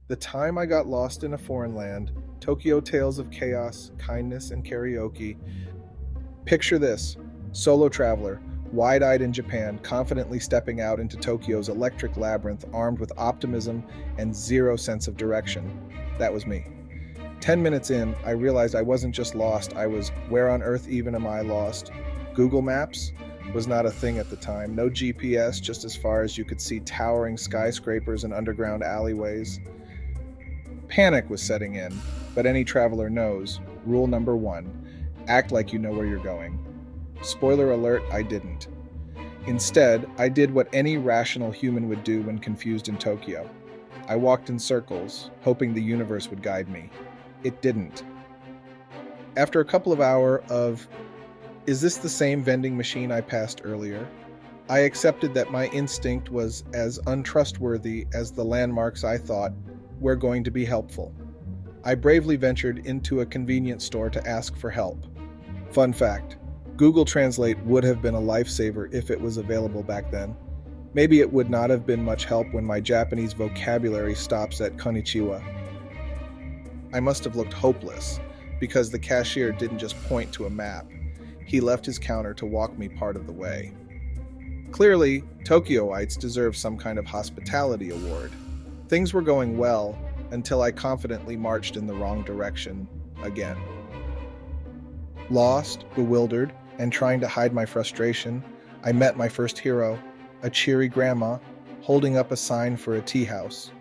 The time I got lost in a foreign land, Tokyo tales of chaos, kindness, and karaoke. Picture this: solo traveler, wide eyed in Japan, confidently stepping out into Tokyo's electric labyrinth armed with optimism and zero sense of direction. That was me. 10 minutes in, I realized I wasn't just lost, I was, where on earth even am I lost? Google Maps was not a thing at the time. No GPS, just as far as you could see towering skyscrapers and underground alleyways. Panic was setting in, but any traveler knows rule number one: act like you know where you're going. Spoiler alert, I didn't. Instead, I did what any rational human would do when confused in Tokyo. I walked in circles, hoping the universe would guide me. It didn't. After a couple of hours of, is this the same vending machine I passed earlier? I accepted that my instinct was as untrustworthy as the landmarks I thought were going to be helpful. I bravely ventured into a convenience store to ask for help. Fun fact: Google Translate would have been a lifesaver if it was available back then. Maybe it would not have been much help when my Japanese vocabulary stops at konnichiwa. I must have looked hopeless, because the cashier didn't just point to a map. He left his counter to walk me part of the way. Clearly, Tokyoites deserve some kind of hospitality award. Things were going well until I confidently marched in the wrong direction again. Lost, bewildered, and trying to hide my frustration, I met my first hero, a cheery grandma, holding up a sign for a tea house.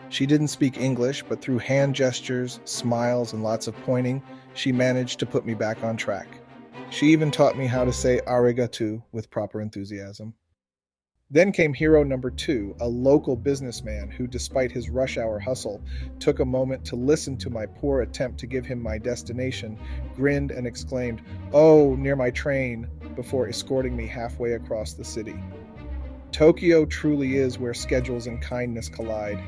She didn't speak English, but through hand gestures, smiles, and lots of pointing, she managed to put me back on track. She even taught me how to say arigato with proper enthusiasm. Then came hero number two, a local businessman who, despite his rush hour hustle, took a moment to listen to my poor attempt to give him my destination, grinned and exclaimed, "Oh, near my train," before escorting me halfway across the city. Tokyo truly is where schedules and kindness collide.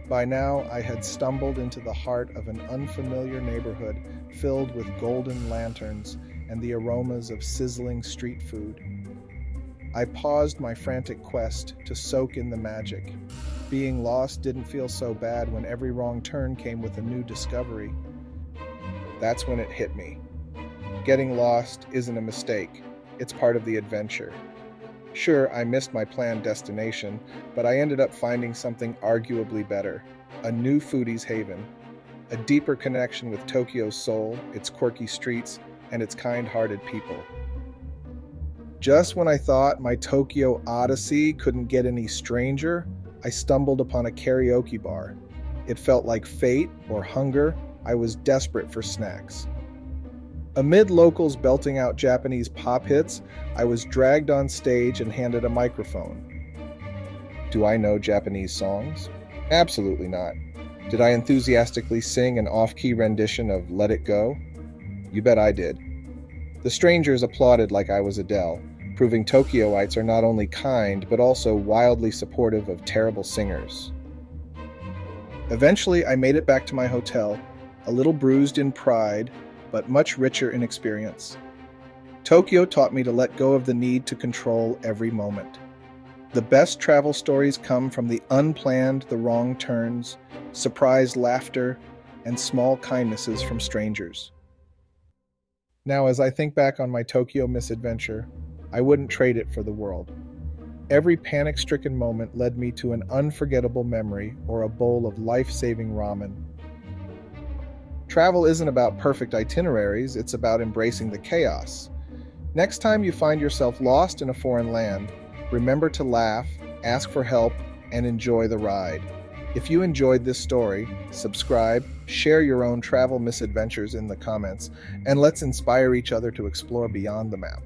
By now, I had stumbled into the heart of an unfamiliar neighborhood filled with golden lanterns and the aromas of sizzling street food. I paused my frantic quest to soak in the magic. Being lost didn't feel so bad when every wrong turn came with a new discovery. That's when it hit me. Getting lost isn't a mistake. It's part of the adventure. Sure, I missed my planned destination, but I ended up finding something arguably better: a new foodie's haven, a deeper connection with Tokyo's soul, its quirky streets, and its kind-hearted people. Just when I thought my Tokyo Odyssey couldn't get any stranger, I stumbled upon a karaoke bar. It felt like fate or hunger. I was desperate for snacks. Amid locals belting out Japanese pop hits, I was dragged on stage and handed a microphone. Do I know Japanese songs? Absolutely not. Did I enthusiastically sing an off-key rendition of Let It Go? You bet I did. The strangers applauded like I was Adele, proving Tokyoites are not only kind, but also wildly supportive of terrible singers. Eventually, I made it back to my hotel, a little bruised in pride, but much richer in experience. Tokyo taught me to let go of the need to control every moment. The best travel stories come from the unplanned, the wrong turns, surprise laughter, and small kindnesses from strangers. Now, as I think back on my Tokyo misadventure, I wouldn't trade it for the world. Every panic-stricken moment led me to an unforgettable memory or a bowl of life-saving ramen. Travel isn't about perfect itineraries, it's about embracing the chaos. Next time you find yourself lost in a foreign land, remember to laugh, ask for help, and enjoy the ride. If you enjoyed this story, subscribe, share your own travel misadventures in the comments, and let's inspire each other to explore beyond the map.